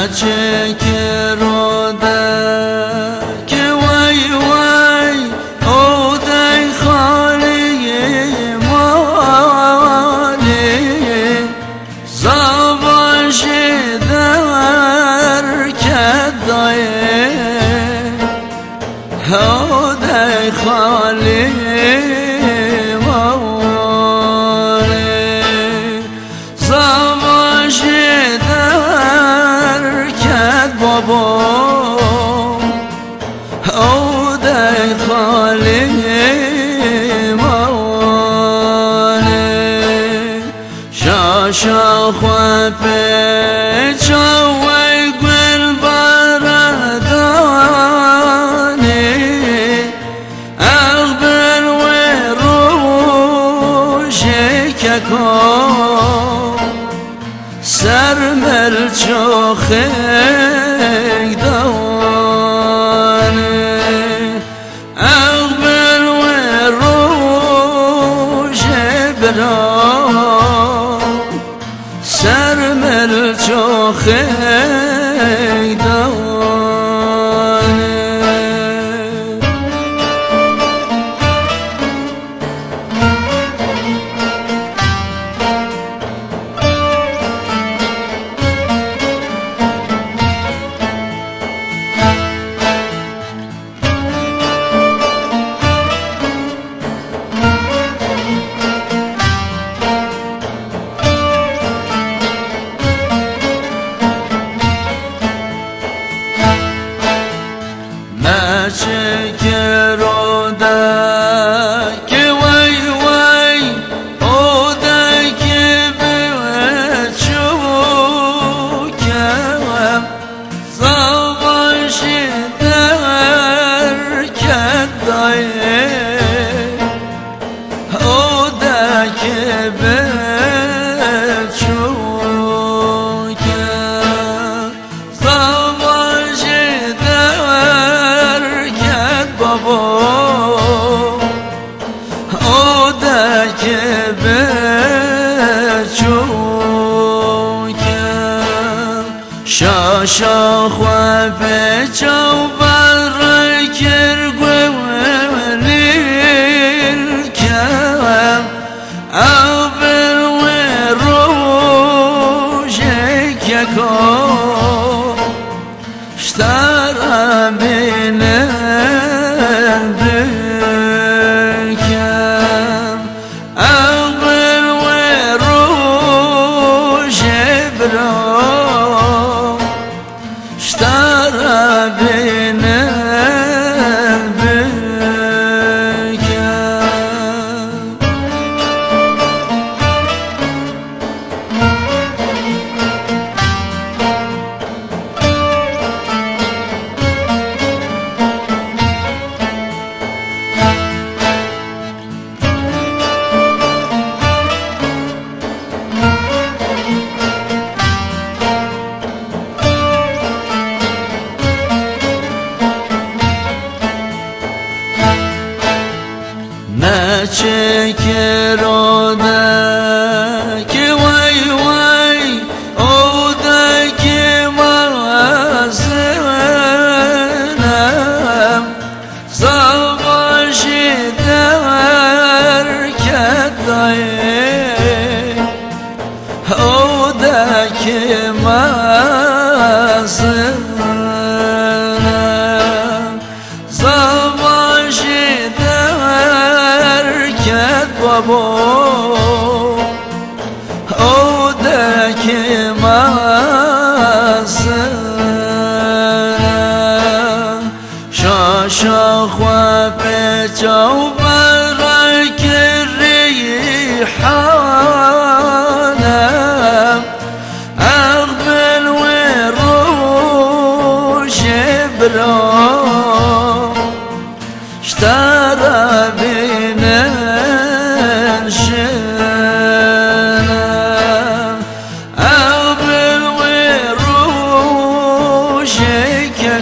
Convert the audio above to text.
چکر و که وای وای او دی خالی مالی زباش در کدایه او دی خالی او دی خالی موانه شاشا خواه پیچا وی گل بردانی اغبر وی روشی ککو سر ملچو خیگ دوانه اغبر و روش برا سر ملچو خیگ دوانه چکر و که وای وای او که بچوکم زباش در کدایه او که بچوکم زباش او که بچوکم شاشا خواه پیچا بر کرگولیل کم اول و روشی ککو شتر بینه بکم اغبر و روش برا شتر بینه چکر و که وای وای او که مرزنم زباش در کدایه او که مرزنم زباش او که مزنم شاشا خواه پیچا بر ریحانم اغبل و روش برا شتر بینه اغبر و روش که